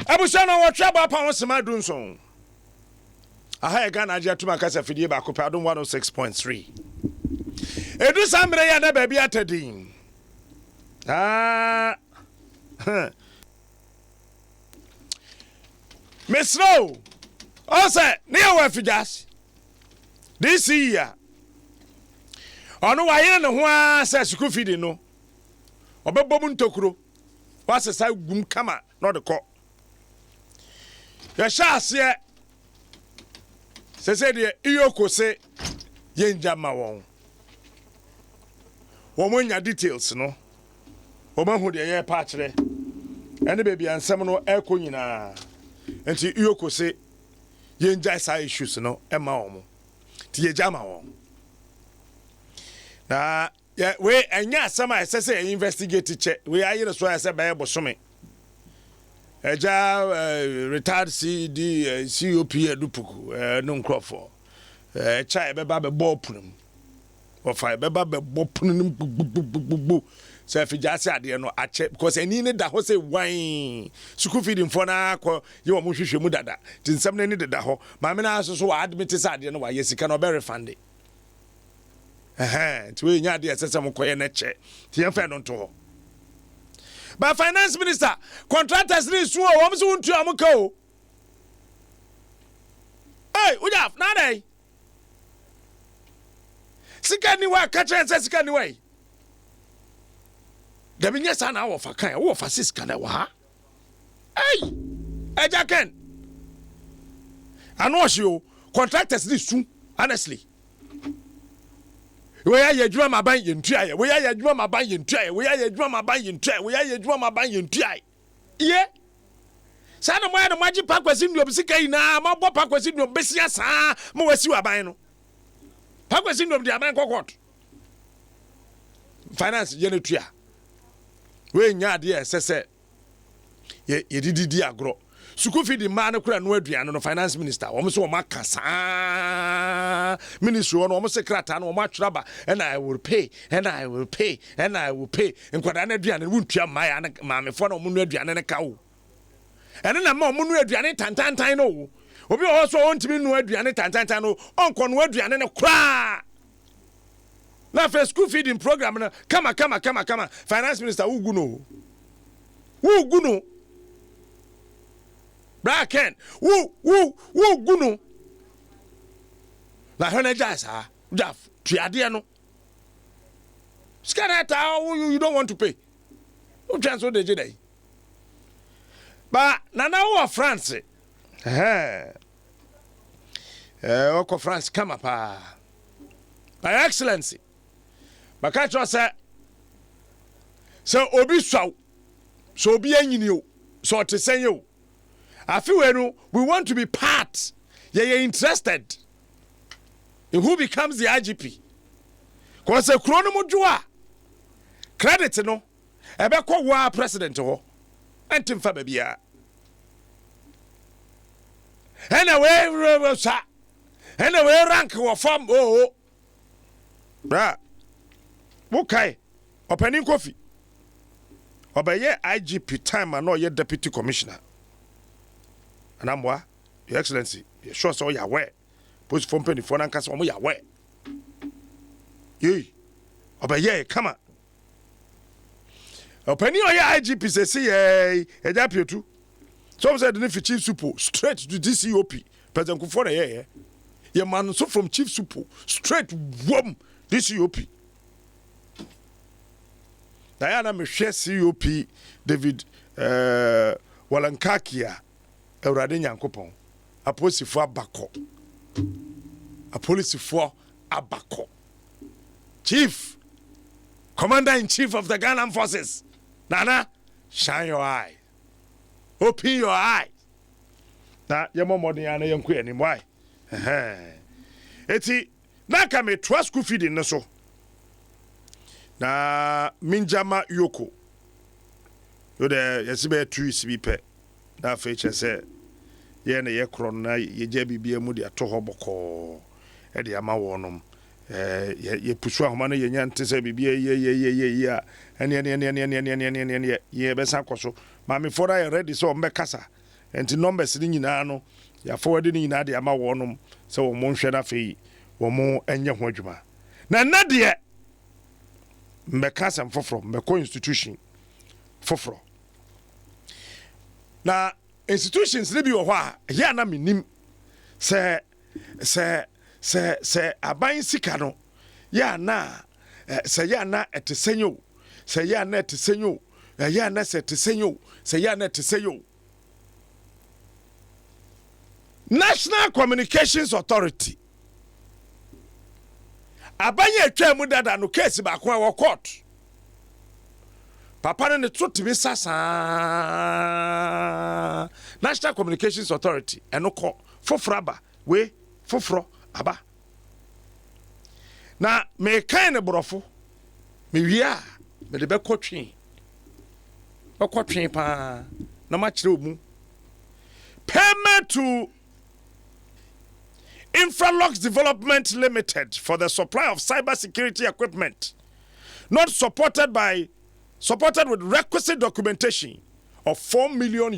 Abushana wa traba pa wonsema dunson. Aha Ghana agye atuma kasa fidie ba kopa Adom 106.3. Edu sambre ya na ba bi atadin. Mesro. Ose, ne wa figas. This year. Ono wa yire ne ho a se school feeding no. Obebom ntokuro. Wa sesa gum kama no de ko. Ya sha ase se de iyoko se yenja ma won. Wo monya details no. Wo ma hu de ye pa kire. Ene baby ansem no eko nyina. Enti iyoko se yenja sa issues no e ma won. Ti ye jama won. Na yeah, we enya asama say investigate che. We ayire so say baye bosome. Eja retired CD COP edupuku no nkrofo. Chai beba be ball punum. Or fire beba be ball punum. So if you just say ade no ache because any ne da ho say wine school feeding for na ko ye wo hwehwe mu dada. Tinsam na ni dada ho. Ma me na so admit say ade no wa yesika no be refund. To nya de asese mo koye na che ti yemfa no to. But finance minister contractors ni su o wo so untu amka o. Hey, ujaf na dai. Sika ni wa ka che se sika ni wa. Da binya sa na wo fa kan wo fa sika na wa. Hey! Eja ken. Ano hye contractors ni su honestly. We are your drum about yin try. We are your drum about yin try. We are your drum about yin try. We are your drum about yin try. Yeah. Sana mo ya no magic pack kwesi ndo bisika ina ma bo pack kwesi ndo besia saa mo wasi waban no. Pack kwesi ndo di aban kokot. Finance ye ne tua. We nya de sese ye didi agro. School feeding man kura no aduane no finance minister wo so wo makasa ministry no wo secretary no wo matweraba and I will pay and I will pay and I will pay enkwada na aduane wo ntua maya na maamefo na wo no aduane ne ka wo ene na ma wo no aduane tantantan no wo obi wo so ontimi no aduane tantantan no onko no aduane ne kura na for school feeding program na kama finance minister wo gu no Braken, woo, gunu. La hone jasa, Jaff, Triadiano. Scanata, you don't want to pay. Who transfer the Jedi? But Nana of France. Oko France, come up. By Excellency. Bakacho said, so Obi so be you, so to say you. I feel we want to be part. You're interested in who becomes the IGP. Because a chronomojua credit no. Ebe kwa wa president ho. Nsem Fabɛwɔso. Anyway rank wo form oh. Bra. Mukai. Opening coffee. Obaye IGP time and no ye deputy commissioner. And I'm Your Excellency, you're sure so you're aware. Post from penny for Nancas or you're aware. Yea, but yeah, come on. A penny or your IGP says, a dapio too. Some said, if you chief super straight to DCOP, President Kufora, yeah, your man so from chief super straight wom DCOP. Diana Michelle COP David Walankakia. Eurade Nyankopon aposifo abako chief commander in chief of the Ghana forces Nana shine your eye open your eye na yemo modern ya na yanku anim why eti na ka me trust school feeding ne so na minjama yoko yo de yesibe tu sibi pe na feature say ye na ye kron na ye gya bibia mu de ato ho boko e de ama wonom ye pusu ahoma na ye nyante say bibia ye ya ene ye be san koso ma me for I ready so mbe kasa enti numbers ni nyina no ya forward ni nyina de ama wonom se wo mo nhwe na fei wo mo enye ho adwuma na de mbeka sam foforo mbeko institution foforo na institutions ne bi wo ho a ya na minim se aban sika no ya na se ya na etesenyo se ya na etesenyo ya na se etesenyo se ya na etesenyo National Communications Authority abanye atwa mu dada no case ba ko a court papa ne to timi sasa National Communications Authority eno ko foforo aba we foforo aba na me kan ne borofo me wia me de be kotwe pa na ma kire omu payment to Infralux Development Limited for the supply of cybersecurity equipment, not supported with requisite documentation of $4 million.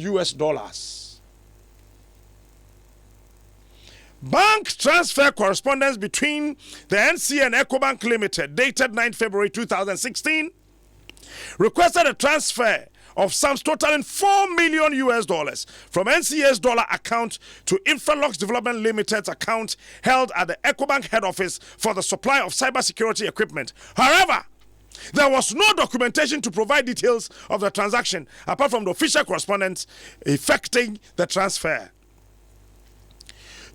Bank transfer correspondence between the NCA and EcoBank Limited, dated 9 February 2016, requested a transfer of sums totaling $4 million from NCA's dollar account to Infralux Development Limited's account held at the EcoBank head office for the supply of cybersecurity equipment. However, there was no documentation to provide details of the transaction apart from the official correspondence effecting the transfer.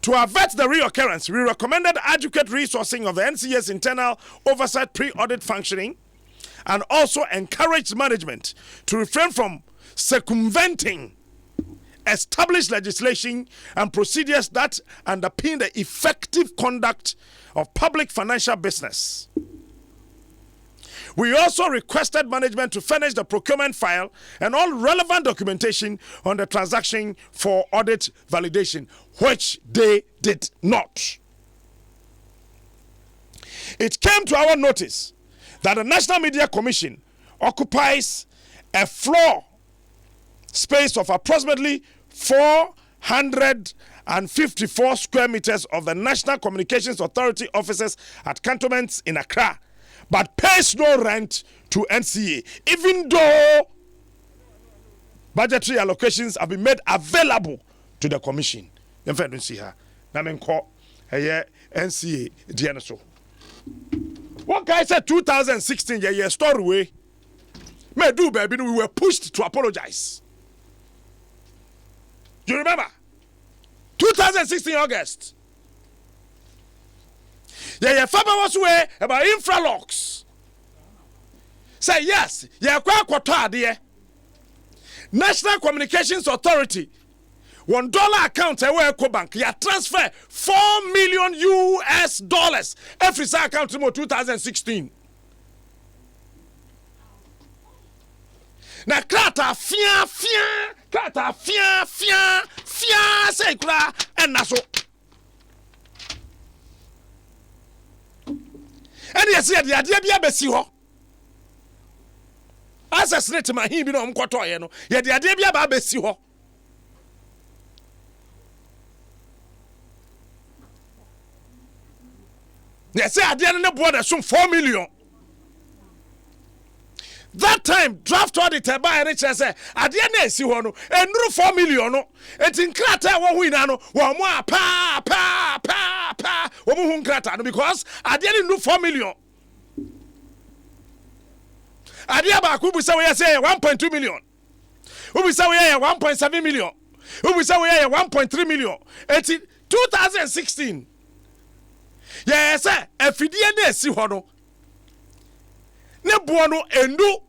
To avert the reoccurrence, we recommended adequate resourcing of the NCA's internal oversight pre-audit functioning and also encouraged management to refrain from circumventing established legislation and procedures that underpin the effective conduct of public financial business. We also requested management to furnish the procurement file and all relevant documentation on the transaction for audit validation, which they did not. It came to our notice that the National Media Commission occupies a floor space of approximately 454 square meters of the National Communications Authority offices at cantonments in Accra, but pays no rent to NCA, even though budgetary allocations have been made available to the Commission. You don't see her. Namenko, NCA, Dianaso. What guy said 2016, yeah, story way. May do, baby, we were pushed to apologize. Do you remember? 2016 August. Yeah, Fabɛwɔso way about Infralux. Say yes, yeah, kwa there. National Communications Authority. $1 account ewe EcoBank ya transfer $4 million every sa account to 2016. Na krata fia say kura enaso. And yes, the idea be abesi ho. Access rate ma hin bi no mkoto ye no. Ye the idea be abesi ho. Yes, I didn't know some 4 million. That time, draft auditor by NHS, I didn't see one, and 4 million. It's in Krata, one winano, one more pa, Krata, because I didn't do 4 million. I didn't who say 1.2 million. Who say 1.7 million. Who say 1.3 million. It's in 2016. Yes, sir. If you didn't see one, ne buono endu.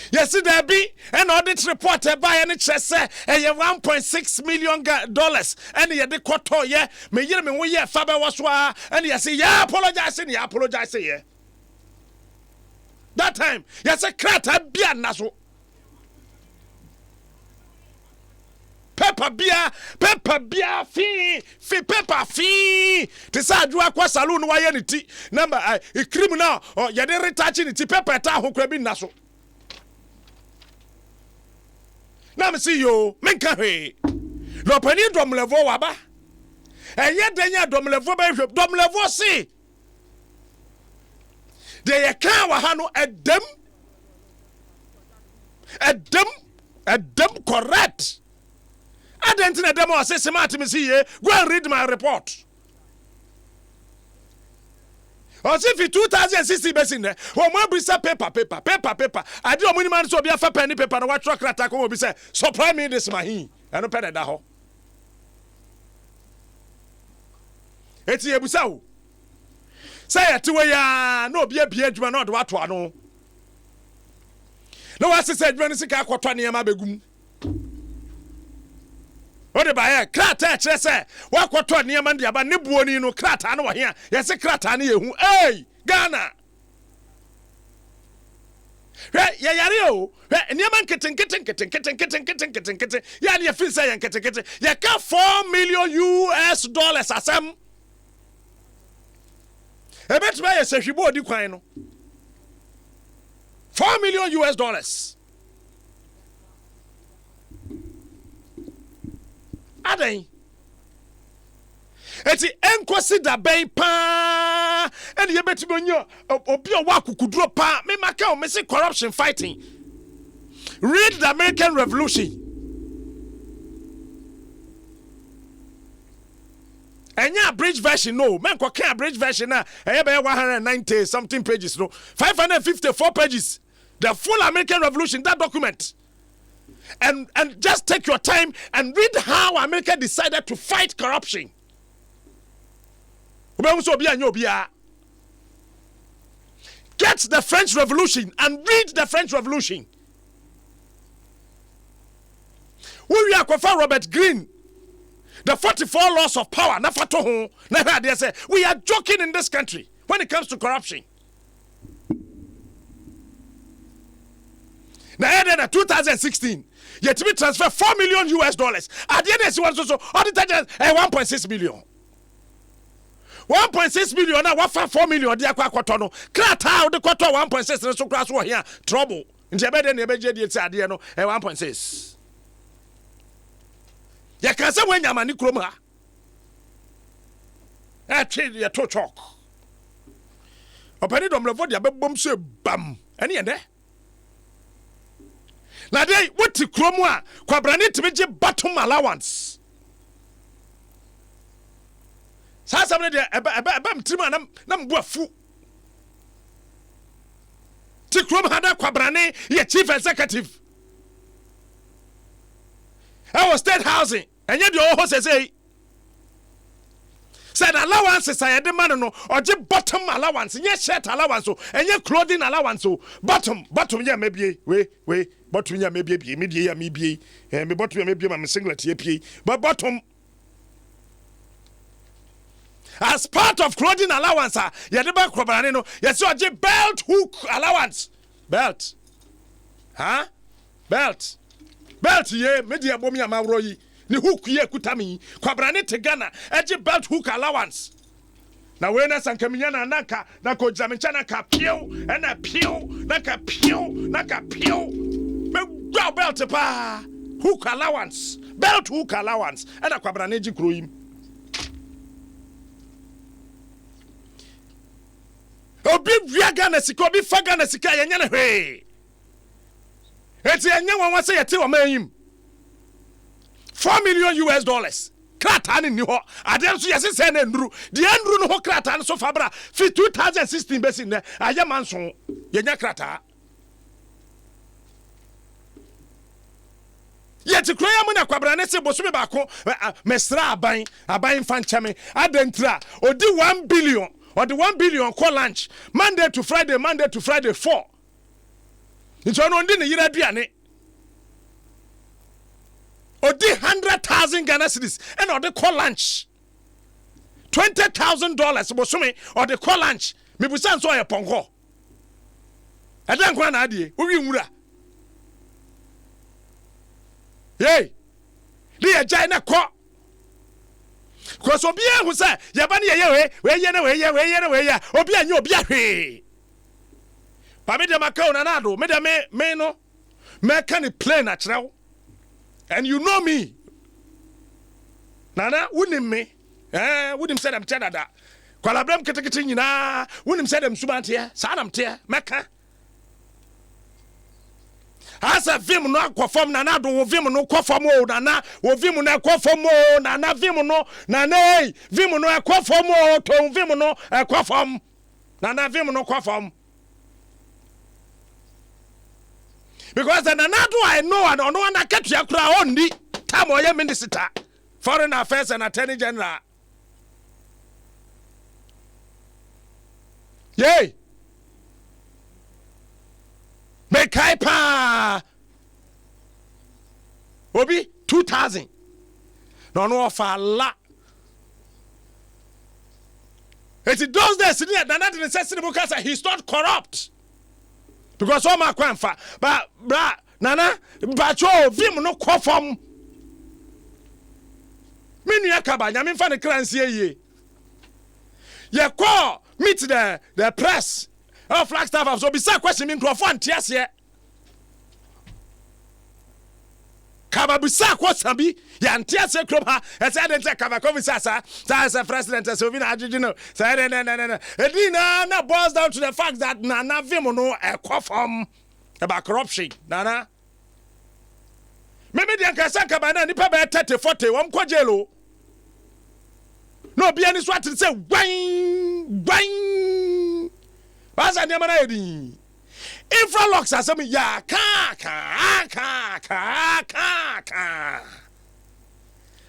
Yes, there be an audit report by NHS $1.6 million, and you the quarter, yeah, me hear me we yeah Fabɛwɔso, and you say yeah apologizing, yeah. That time, yes, a krata bia naso. Pepper beer, fee, pepper fee. Tisa jua kwa saloon wa yeniti. Number a criminal or yade retouching it pepper ta ho krabi naso. Bam see you, menka he. No pani dom levo waba. And yet then dom levo by dom levo see. They can't wahano a them correct. I didn't know them was say me see go and read my report. Or if 2060 basin there, when we say paper. I do money man so be a penny paper and what truck attack will be say, supply me this mahi. I don't pay that ho. It's a busau. Say it to ya no be a beard not what one. No, as I said, when it's a car, what near my begum. What about Crata? Say, what near Mandia, but Nibuani no Crata, no here. Yes, a Crata near who, hey, Ghana. Yario, Niaman kitten, Yan, feel saying kitten, ya got $4 million as some. I bet my say body coin. $4 million. Adai. Eti enkwasi da ben pa. And you bet me nyo obi o wa kukuduro pa. Me maka o me say corruption fighting. Read the American Revolution. Enya abridged version no. Men ko kan abridged version na e be 190 something pages no. 554 pages. The full American Revolution, that document. And just take your time and read how America decided to fight corruption. Get the French Revolution and read the French Revolution. We are Robert Greene. The 44 laws of power. We are joking in this country when it comes to corruption. Now, in 2016, yet we transfer $4 million. At the end of the also, all the time, 1.6 million. 1.6 million, now what 4 million? They are quite no. Crat out the quarter 1.6, so class here. Trouble. In Jabed and Nebed, it's at the end of 1.6. You can say when you're Manikroma. I trade your toe chalk. Open it on the vote, your boom, say bam. Any and there? Now they what to Cromwa, Quabrani to be bottom allowance. Somebody there, Bam Tima, number fu. Tikrom had a Quabrani, your chief executive. I was state housing, and yet your horse say. Said allowances I had the man no or just bottom allowance, yes, shirt allowance, and your clothing allowance, bottom, yeah, maybe, wait, bottom, yeah, maybe, media, maybe, and me bottom, maybe I'm singlet, but bottom. As part of clothing allowance, you had the back of yes, so a belt hook allowance. Belt, huh? Belt, yeah, media bomia maroyi. Ni hook ye kutami kwabrane te Ghana eje belt hook allowance na we na sankaminya na naka na ko jamencha na ka piu na piu na ka piu me gba belt pa hook allowance belt hook allowance na kwabrane ji kroyim obi via Ghana sika obi fa Ghana sika ye nya na hwe eti enya won wase yete o mayim $4 million. Kratan in Niho. Adem so yesi say na ndru. The ndru no ho kratan so fabra. Fi 2016 basin na ayamanso yenya krata. Yeti kroya mu na kwabra ne se bosume ba ko mesra aban fanchame adentra odi 1 billion or the 1 billion call lunch Monday to Friday 4. Nso no ndi ne yira duane. Odi 100,000 Ghana cedis and or the call lunch $20,000 bosumi or the call lunch me busan so ya ponko adan kwa na ade owi nwura hey di ya jai na ko so bia hu say ya ba ne ye we ya obi anya obi ahwe pa me de makao na do me de me no me kan plane a kyerɛw And you know me. Nana, wouldn't me? Wouldn't say them chedada. Qualabram ketakitina, wouldn't say them subantia, sanam tia, mecca. As a vim no quaform, nana do vim no quaformo, nana, or vim no quaformo, nana vimono, nana, vimono a quaformo, to vimono a quaform, nana vimono quaform. Because the nana do I know and no one I catch your crowd only, time or your minister, foreign affairs and attorney general. Yay! Mekaipa Obi 2000. No for a lot. It's those days Nana didn't say because he's not corrupt. Because all my grandfather, but Nana, but you vim no quaffum. Minu yakaba, yamin fan the currency ye. Ye call meet the press. Oh, Flagstaff have so beside question me microphone tias here. Kaba bisa kwasabi ya ntias ekrom ha. E say den say kaba komisasa. Say president so we na adwuju no. Say no. Edina na boils down to the fact that Nana Vim no e kwafom about corruption. Nana. Maybe the ankasa kaba na nipa be 30 40 won kwa jelo. No bia ni so ati say wang. What's that name? Infralux as me ya ka.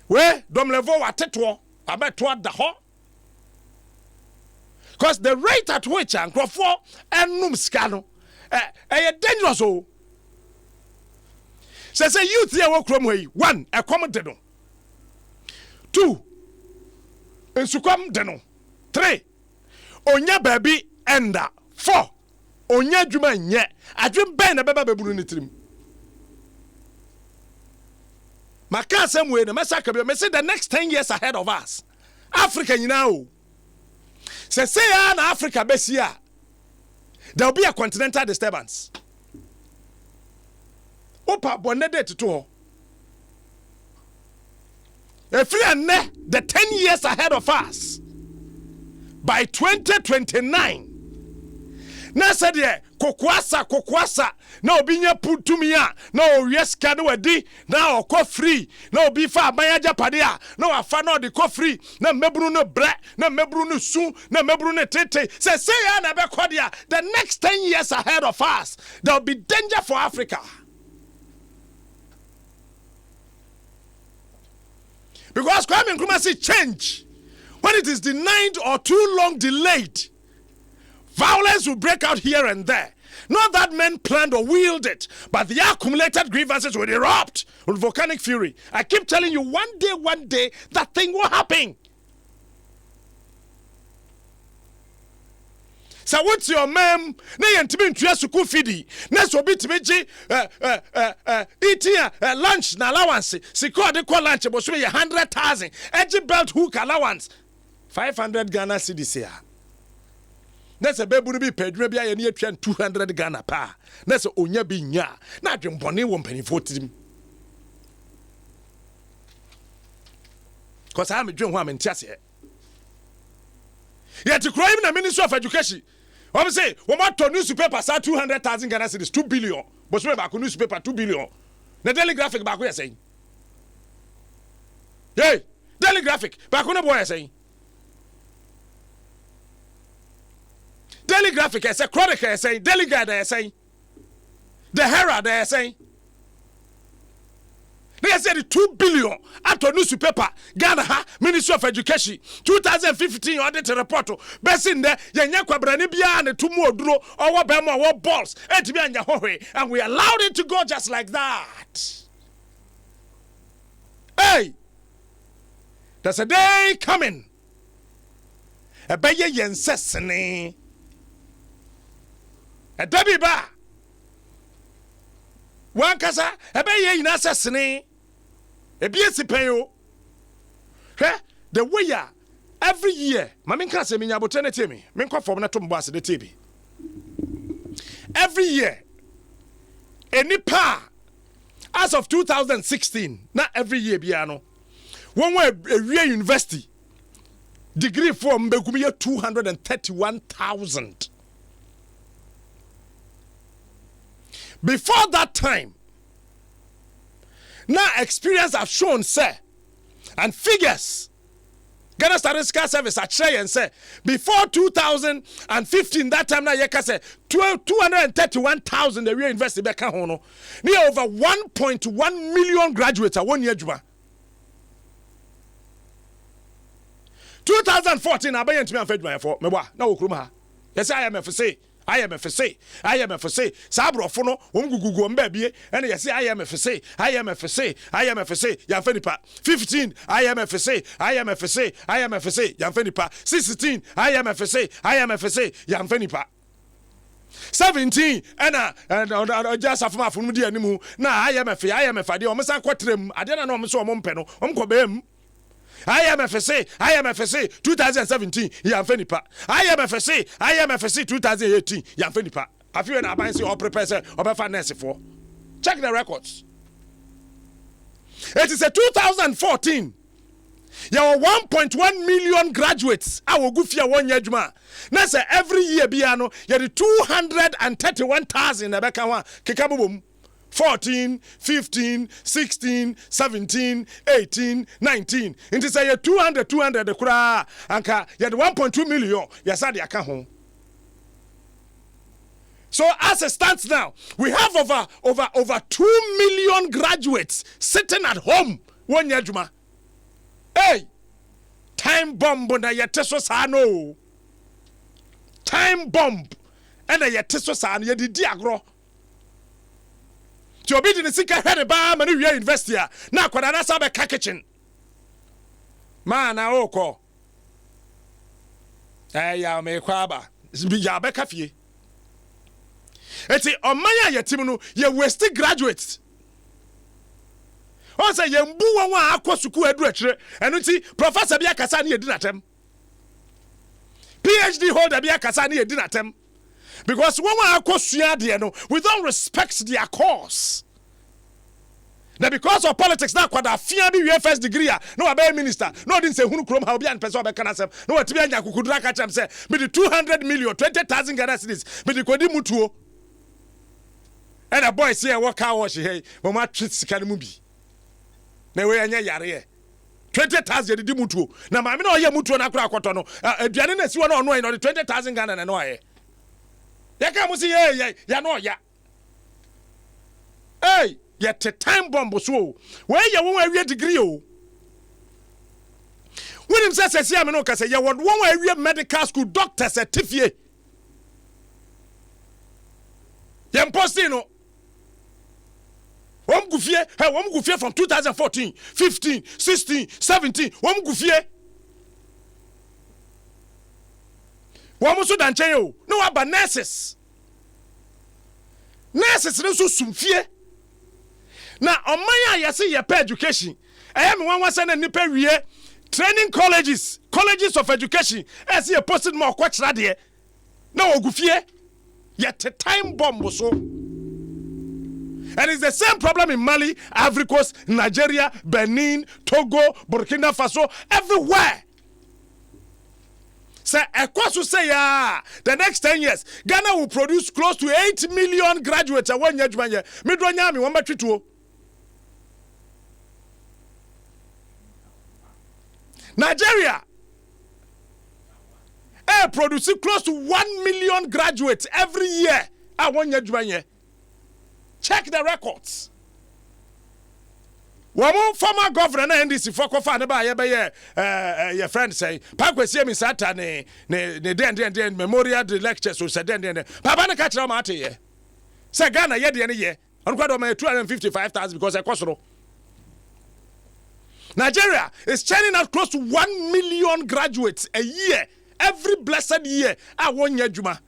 We dom levo wa tetwo abetwa da ho. Because the rate at which ankrofo enum ska no dangerous o. Say youth here wo krom we 1 ekom de no. 2 ensukom de no. 3 onya baby enda. 4 onya dwuma nye adwem ben na beba beburu ni tirim maka samwe na masaka be say the next 10 years ahead of us Africa nyina o say ya na Africa besia there will be a continental disturbance opa bonne date to ho if we are the 10 years ahead of us by 2029 na said kokwasa na obi nya putumia na owiesika na wadi na okọ free na obi fa abanya japade a na wafa na odi ko free na meburu no bre na meburu no su na meburu no tete say ya na be kodia the next 10 years ahead of us there will be danger for Africa because Kwame Nkrumah say change when it is denied or too long delayed. Violence will break out here and there. Not that men planned or willed it, but the accumulated grievances will erupt with volcanic fury. I keep telling you, one day, that thing will happen. So what's your mem? Na yentimi ntua suku fidi. Na so bitimi ji eating lunch na allowance. Siko de call lunch bo so 100,000. Edge belt hook allowance 500 Ghana cedis here. That's a baby be paid maybe I need 200 Ghana pa. That's onya bi nya. Na dwembone wo mpanifo tim. Cause I am dwen ho amentiase. Yet to crime na Ministry of Education. What say? We want to newspaper sa 200,000 Ghana cedis 2 billion. But we back newspaper 2 billion. Na Daily Graphic back we saying. Hey, Daily Graphic back on boy saying. Daily Graphic is a Chronicle is saying, Daily Guide is saying, the Herald they are saying. They said 2 billion after newspaper, Ghana Ministry of Education, 2015 audit report. Best in there, Yanyakwa Branibia and 2 more draw or Bama or balls, and we allowed it to go just like that. Hey, there's a day coming. A baye yensesene. A Debbie ba. One kasa, a baye in assassinate. A BSC payo. The way ya every year, Mammy Casa Mina Botana me, Minko for Natum Bass the TV. Every year, any pa as of 2016 na every year biano one way a university degree form begumi 231,000. Before that time, now experience have shown say and figures Ghana Statistical Service at Shay and say before 2015 that time now you can say 231,000 the real university back home near over 1.1 million graduates at 1 year juma. 2014 I buy into me and fed my for me wa na okruma. Yes I am FSA. Sabro fono gugu mbebie and yes I am FSA Yanfenipa 15 I am FSA Yanfenipa 16 I am FSA Yanfenipa 17 and just after from the animal na I am FA de o mesa kwatrem ade na no mso o mpe no omkobem I am FSA 2017 Yanfenipa I am FSA 2018 Yanfenipa. Have you an say or prepare say or finance for? Check the records. It is a 2014. There were 1.1 million graduates. I will go for 1 year juma. Now say every year biano you the 231,000 na beka wa kikabubum 14, 15, 16, 17, 18, 19. Into say 200 the kura anka you the 1.2 million. Yes, I aka home. So as it stands now, we have over 2 million graduates sitting at home 1 year juma. Hey, time bomb na yeteso sa no. Time bomb and na yeteso sa no ye di agro. Ti obi di ne sika hwede ba ma no wi university a na akwada na sa be ka kitchen. Ma na okọ. Ya me kwa ba. Ya be ka fie. Eti omanya yetim no ye waste graduates. On say ye mbu won akọ suku adu akire. Eno ti professor bi akasa na ye di natem. PhD holder bi akasa na ye di natem. Because when we are no, we don't respect their cause. Now because of politics, now kwada fear be first degree, no a minister, no didn't say who krom how be an person be kanasem, no to be anya kukudra ka cham say, be the 200 million, 20,000 Ghana cedis, be the kodi mutuo. And a boy say what car wash hey, mama treat sika mu bi. Na we anya yare 20,000 di mutuo. Na ma me no ye mutuo na kura akoto no, aduane na si wo no no the 20,000 Ghana na no aye. Ya ka musi ya no ya. Hey, yet a time bomb so. Where you won a degree o. When him says ya me no ka say ya won a medical school doctor certificate. Yam postino. Wom gufie from 2014, 15, 16, 17. Wom gufie. Wamuso danchen yo no aba nurses no so sumfie na omanya yase ye pa education me wan wase na nipa wie training colleges of education as ye posted more kwachra de na ogufie yet time bomb so. And it's the same problem in Mali, Ivory Coast, Nigeria, Benin, Togo, Burkina Faso, everywhere. Say, Ekwasu say, the next 10 years, Ghana will produce close to 8 million graduates at 1 year. Midwanyami, 1 battery 2. Nigeria, produce close to 1 million graduates every year at 1 year. Check the records. One former governor NDC for kofa ne ba ye your friend say pakwesi mi sata ne den memorial lecture so say den papa ne ka kira ma ate ye say Ghana ye de ne ye on kwado ma 255,000 because e kwosoro. Nigeria is churning out close to 1 million graduates a year, every blessed year at 1 year juma.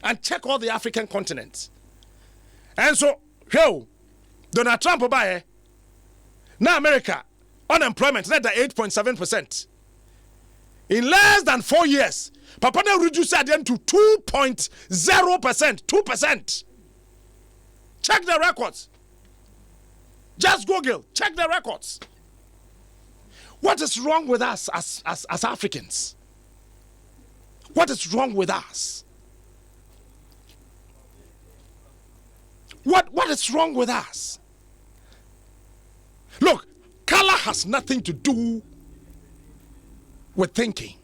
And check all the African continents. And so, Donald Trump buy now America, unemployment net at 8.7%. In less than 4 years, Papa now reduced them to 2.0%. 2%. Check the records. Just Google, check the records. What is wrong with us as Africans? What is wrong with us? What is wrong with us? Look, color has nothing to do with thinking.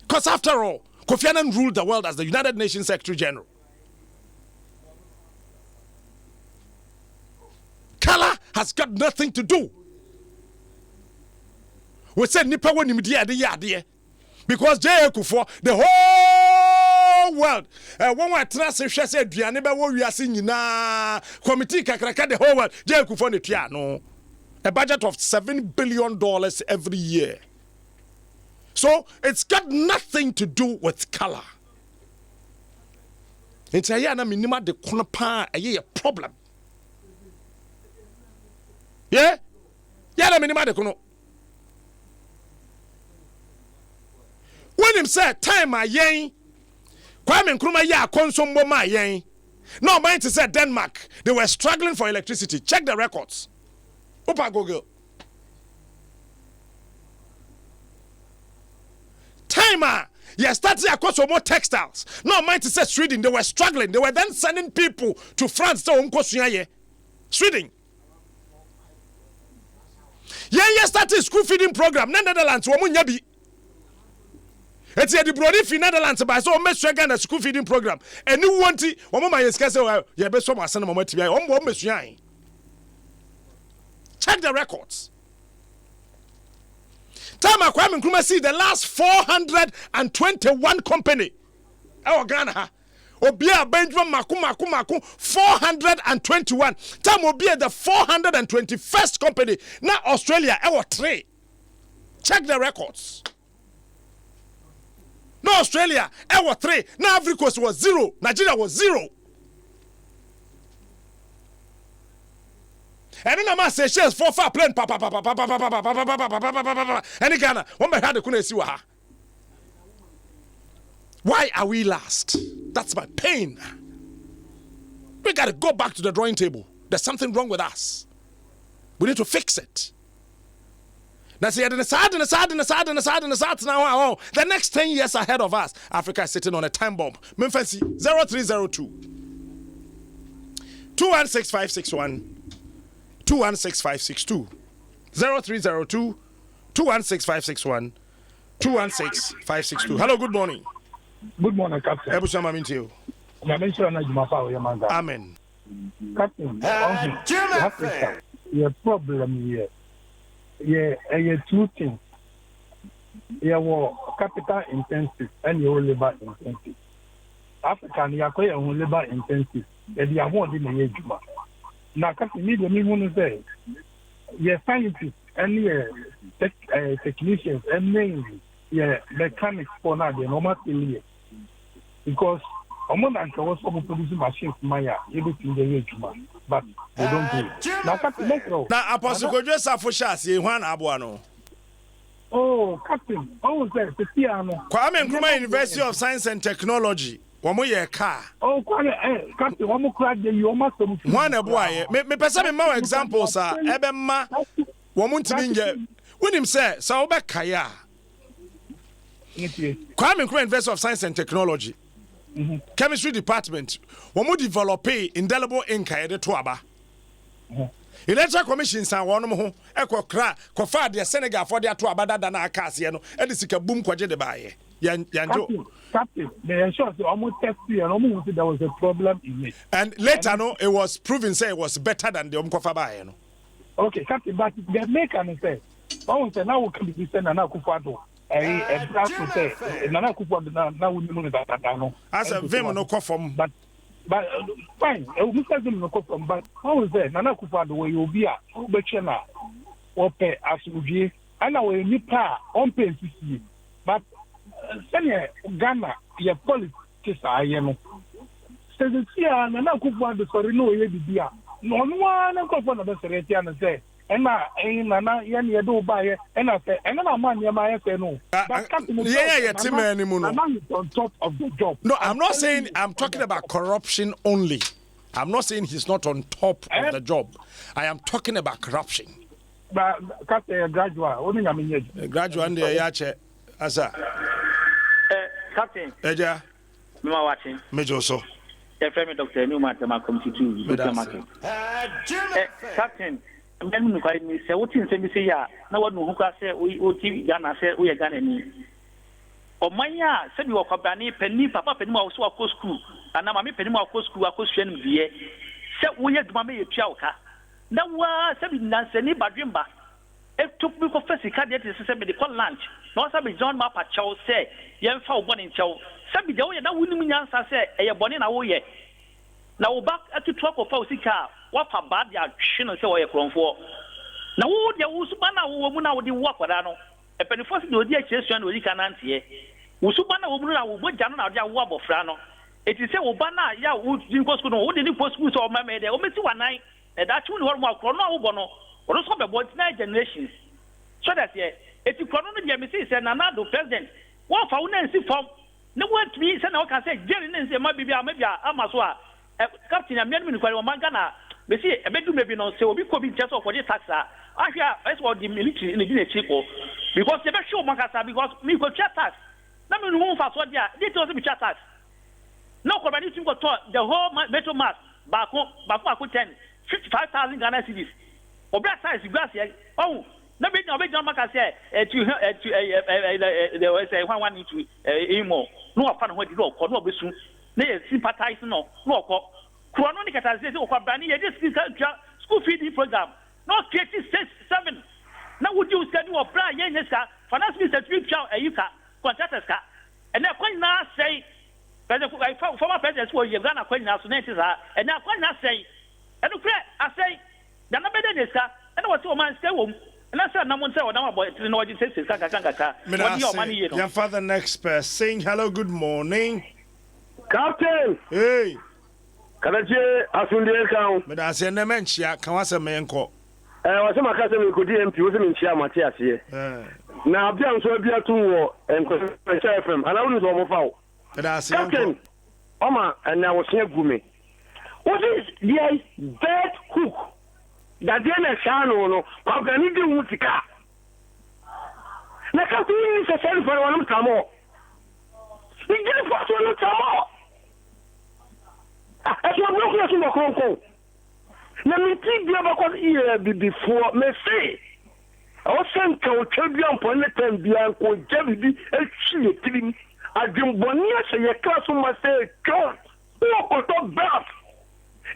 Because after all, Kofi Annan ruled the world as the United Nations Secretary General. Color has got nothing to do. We said nipa woni mdi because J. Kufuor, the whole world, one wa trust hwe say aduane be wo wiase nyina committee kakraka the whole world J. Kufuor ne tua no a budget of $7 billion every year. So it's got nothing to do with color. It's a na minima de kono pa a problem. Yeah? Yeah, na minima de kono. When him said time my yen, Kwame Nkrumah ya konsombo my yen. No, mind to say Denmark, they were struggling for electricity. Check the records. Opa Google. Timer, yes, started across more textiles. No, mind to say Sweden, they were struggling. They were then sending people to France to Sweden. Yeah, started school feeding program. Netherlands, woman it's the Brody in Netherlands by so much the school feeding program. And you want to, my excuse, yeah, best so much send a check the records. Tama Kwame Nkrumah see the last 421 company. Our Ghana. Obia Benjamin Maku 421. Tama Obia the 421st company. Now Australia our 3. Check the records. No Australia, our 3. Now Africa was 0. Nigeria was 0. And then I say shares for far plane any Ghana. One by had the why are we last? That's my pain. We gotta go back to the drawing table. There's something wrong with us. We need to fix it. Now see, the next 10 years ahead of us, Africa is sitting on a time bomb. Memphis 0302 216561 216562 0302 216561 216562. Hello, good morning. Good morning, Captain. Amen. Captain, Africa, your problem here. Yeah, two things. Your capital intensive and your labor intensive. Africa, you are labor intensive. And you are more than a juma. Now, Captain, need to say, your scientists and your technicians and mainly your mechanics for now, the normal thing. Because I'm not producing machines, Maya, everything they juma. But they don't do it. Now, Captain, let's go. Now, Apostle Kodjesa Fushas, Juan Abuano. Oh, Captain, I was there. Kwame Nkrumah University of Science and Technology. One car. Oh, Captain, one more crack than you almost one boy. Me person more examples, sir. Ebema, woman to be when him say, Sauba Kaya. Kwame Nkrumah University of Science and Technology. Chemistry department. Woman develop indelible ink at the Tuaba. Electoral commissions are one more. Echo crack, Kofa, the Senegal for their Tuaba than our Cassiano, and it's a boom quadre de baye. Yanjo. Captain, they assured almost 10 years, almost there was a problem in it. And later, no, it was proven say it was better than the Umkofa. Okay, Captain, but they make an say. I say now we can be sent and now Kufado. A black to say, Nana Kufado now we know that. As a vim no coffin, but fine, we said them no coffin, but how is that? Nana Kufado, where you'll be at Bechena or pay as you I know a new power on pay but Senior Ghana, your politics are you. Says it's here, and I could want to sorry no idea. No one and come from the Sereti and say, and I ain't Yanni do buy it, and I say, and I'm on your my no. Yeah, Tim, on top of the job. No, I'm not saying I'm talking about corruption only. I'm not saying he's not on top of the job. I am talking about corruption. But Captain graduate, only I'm in graduate and the yache. Asa. Captain. Eja. Me watching. Major so. Friend Dr. Newman to my committee too. Captain. Men no kwai ni se wotin se mi se ya na wonu hu kwa se o ti Ghana se o ye Ghana ni o manya se bi wo kwabani pani papa pani ma wo so akọ school ana ma me pani ma akọ school akọ hwe nim die se wo ye duma me ye tua wo ka na wa se bi nanse ni badwemba e tok bi ko fasika de se be de call lunch na so be John ma pa chaw se ye mfa wo boni chaw se bi de wo ye na wunim nyansa se e ye boni na wo ye na wo back atutu akọ fa osika wafa bad ya hwe se wo ye kronfo na wo de wo su bana wo mu na wo de wo akwada no e penifo se de odi akyesu na odi kanantie wo su bana wo mu na wo bogya no na odi awo abofra no eti se wo bana ya wo din ko school no wo de ni post school so o mama de o meti wanan e da twu ni wo mo akro no wo bo no wo so be bo na generations so that ye eti krono no de me se na na do president wo fa wo na nsi form ne wo atumi se na wo ka se jerry ne nsi ma bibia amaso a captain amia mi kwari wo manga na me see ebedu maybe no say obi ko bi just for the tax ahia as for the military in the chiko because they be show makasa because me go chat tax na me no fa so dia they tell me chat tax no ko bani tin go to the whole metro mass bako 10 55,000 Ghana cedis obi size glass here oh na be John makasa to the say one need to imo no afa no di ko no obesu na sympathize no ko Kuano ni kataze o kwabani ye just school feeding program no 37 na would you schedule of bra ye nyeska finance minister trip chow eyuka contractors ka and na kwanya say former president who ye Ghana kwanya so na ntisa and na kwanya say and no I say da na bede nyeska and what o man stay wom and I say na mo say o na boy no o say kaka what your money ye no your father next person saying hello good morning Captain hey Karaje asunde kan. Me da se na menchia kan wase me enko. Wase makase me kodi MP wose me nchia mate ase. Na bia nso bia tu wo enko FM. Ana wonu so mo fa wo. Me da se Captain. Oma na wo se gume. What is the bed cook? Da dia na sha no organize di mutika. Na ka tu ni se sel for wonu tamo. Ni gele for wonu tamo. As you look at the Congo, let me think about here before me say. I was sent to a champion for the time Bianco Jabby, and she telling Adom say a class of my say, God, walk on top bath.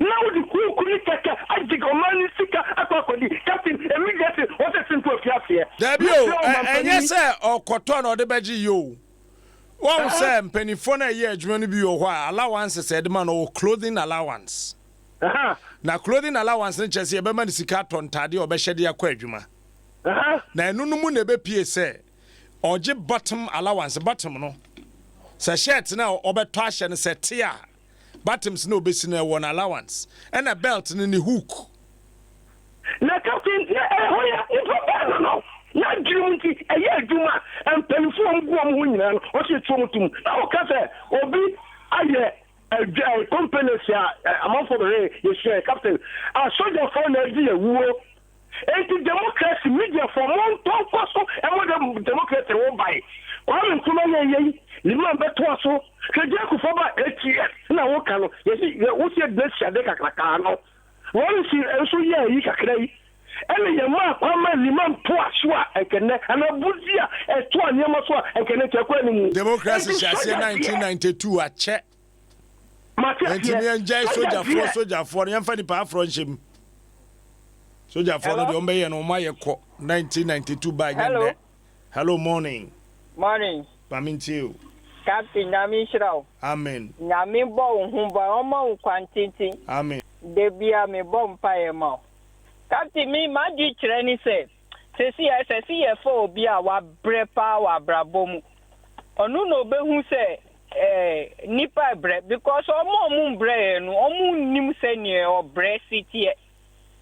Now the cool could take I dig a man sicker at the captain immediately was a simple affair. Debut, and yes, sir, or cotton or the badgy you. One say penny for a year, you be your allowance said man or clothing allowance. Now clothing allowance, and just a beman is a carton taddy or beshedia quadruma. Now no moon a PSA or jib bottom allowance, bottom no. Sachet now or betash and set tia. Bottoms no business one allowance and a belt in the hook. Now, Captain, no. Na jumti eye juma en penfo ngom hu nyina no o se tumtum na o ka se obi aye company sia among for the you share captain soldier for Nigeria wuo enti democracy media for one ton so e mo democracy wo bai kwa ntuma ye liman beto so keje ku for ba ATS na wo ka no ye wo se bless de kakaka no wo si enso ye yi kakra yi ele ye ma kwama liman poaswa ekene anabuzia eto anyema so ekene chekwa ni mu democracy shase 1992 ache enti ni enjay soldier for yemfa ni pa afronshim soldier for no de ombe no ma ye ko 1992 ba nyane hello morning pamintiu Captain Nami Shirao amen Nami bo humba omo kwantiti amen debia me bo mpae mo Captain me ma di kire ni se se for obi a wa brepa wa brabom onu no behu se nipa bre because omo bre no omo nim se ne o bre city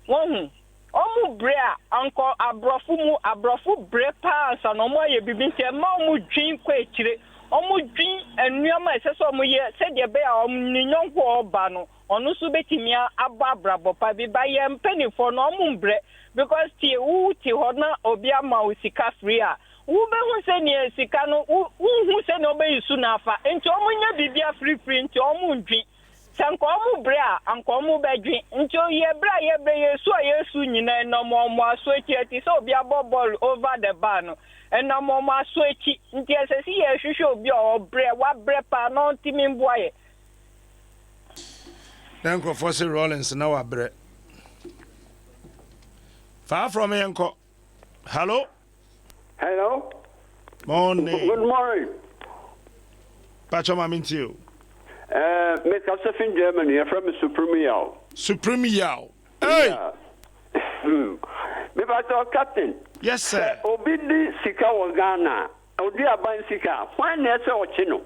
won omo bre a anko abrofu bre pa so no mo ye bibi nte ma omo dwin kwa ekire omo dwin enuama ese so omo ye se de be a omo nyonko oba no ono so betimi ababrabo pa bi ba ye mpanifo no omumbre because tie wu ti ho na obi ama wo sika free a wu be hu se ne sika no wu se ne obe yisu na afa enti omunya bibia free enti omundwi sanko omubre a anko omubedwi enti ye bra ye be yesu a yesu nyina no mo aso eti so obi abobol over the bar no ena mo aso eti nti esesi ye hwehwe obi obre wa bre pa no timi mboaye then Professor Rollins now a bre far from me enko hello morning good morning Pacho Mamintio Mr. Sefin Germany from Supreme Yao hey me Mr. Captain yes sir obidi sika wa Ghana odi aban sika why na ese ochino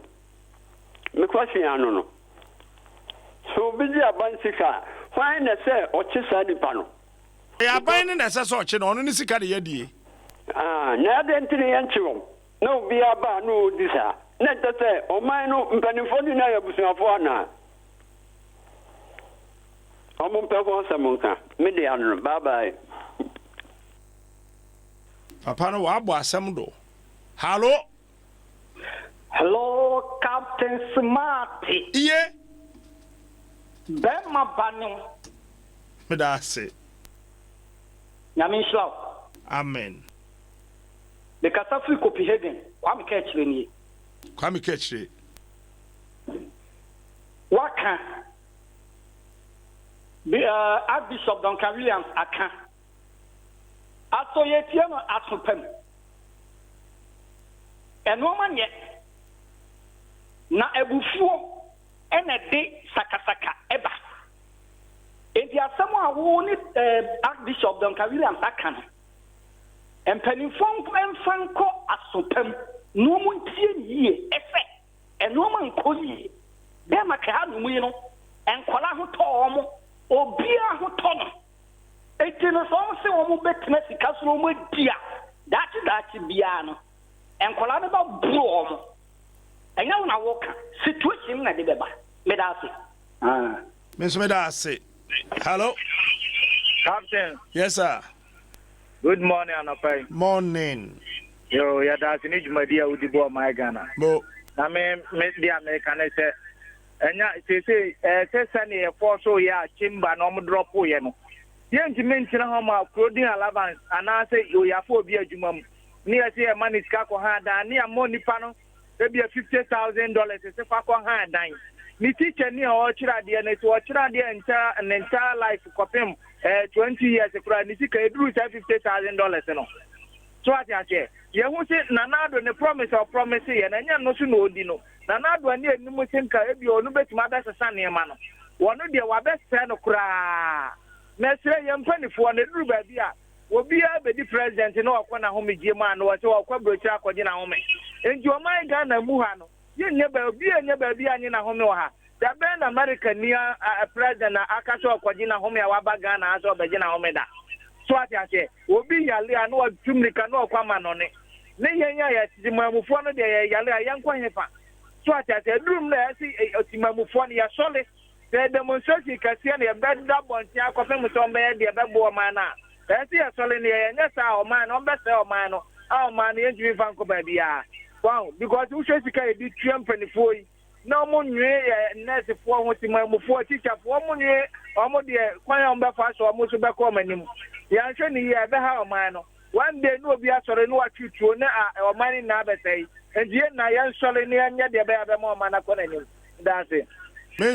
me question anu no so obidi aban sika why na se ochisa nipa no ya aban na ese so ochino ono ni sika de yadie na de ntini yanchiwo na obi aba no odisa na tete o man no mpanifo ni na yabusuafo ana omo mpeko samunka me de anu bye bye papa no wa abo asem do hello Captain Smart iye Bema Banu me da say Nyamin Slaw amen the Kasafi Copenhagen Kwame Kechire ni Kwame Kechire waka Archbishop Duncan Williams aka aso yetie no asopam eno manye na ebufuo ene de sakasaka eba enti asemo awo ni Archbishop Duncan Williams aka no empanifo emfanko asopam no mu ntie yie efe eno man koyi be maka ha no mu yi no enkola ho to omo obia ho to no etino so se omo betena sika so omo dia dachi bia no enkola ne ba buru omo enya na woka situation na de beba me da se me da se hello Captain yes sir good morning anapai morning yo ya da se ni jumadi a udi bo my Ghana bo na me di America na se enya se sane e force ya chimba no mo drop ye no yenti mentina ho ma clothing allowance ana se oyafo obi adwuma mu ni ese e manage ka ko ha dan ni amo nipa no e bia $50,000 se fa ko ha dan ni teacher ni o chira de na so chira de entire life kopem 20 years kura ni sika eduru $50,000 no so ati ye hu se nanado ne promise ye na nya no so no odi no nanado ani enimu senka e bia onu betima da sesa ne ma no wono de wa be se no kura na sire yempanifo na duru ba bia obi a be di president na okwa na homegie ma na wo se okwa brocha akwaje na home enji o man Ghana mu ha no ye nye ba obi enye ba bia anyi na home wo ha da be na America ni president na aka so akwaje na home a wa ba Ghana aso be je na home da so ati obi yale a na wa tumrika na okwa ma no ne yenya ya timamufo no de yale a yankwa hefa so ati duru na ya si timamufo no ya sole the demonstration kasi na ebeda bonti akofe musombe de ebebo ma na esi esole ne yenye sa o ma no be se o ma no o ma no yenji fa nko ba bia wow because we should sika e di twempanifo yi na mo nwe nurse fo ho timamufo teacher fo mo nwe o mo de kwan o be fa so o mo so be ko manim ya hwe ni ye be ha o ma no one day no obi asore no atwituo na o ma ni na be sei enje na ye sole ne anya de be ya be mo ma na ko nanim that's it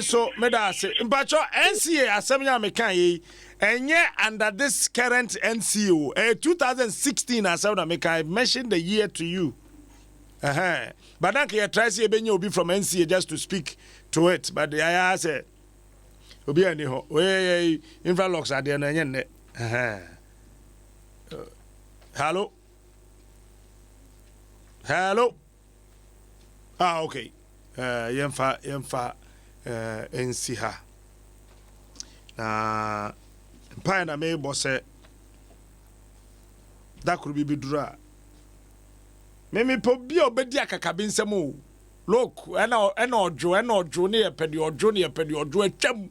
so me da say mpacho NCA asemnya me kan yi enye under this current NCO 2016 asem me kan mention the year to you but then you try say benye obi from NCA just to speak to it but I say obi ani ho we influx ade no enye ne hello okay yemfa NC ha na mpa na me bose da kuru bi dura me po bi obedi akakabe nsem o look ena odwo ne yepedi odwo atwam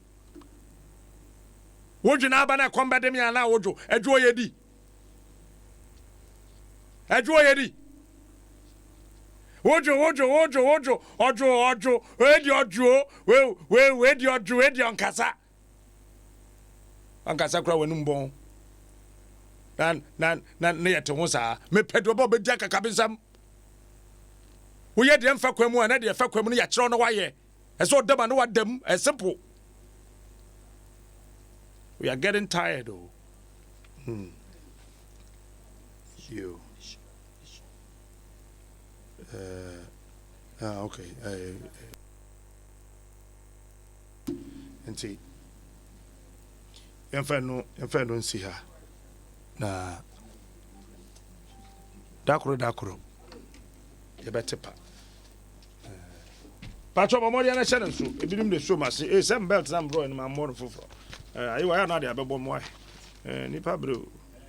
Wojo na aba na komba dem ya na wojo adwo yedi wojo ojo we di onkasa kra wanum bon na ne yete ho saa me pedo bo be dia kakabensam wo ye de mfa kwamu ana de fa kwamu no ya kire no waye eso dama no wadam simple. We are getting tired though. You okay. And see, Inferno see her. Na Dakuro. You better pa. Patro Memorial na channel so. Ebinim de show must say, some belts I'm bro in my more for. I were not the above one. Nipa bro.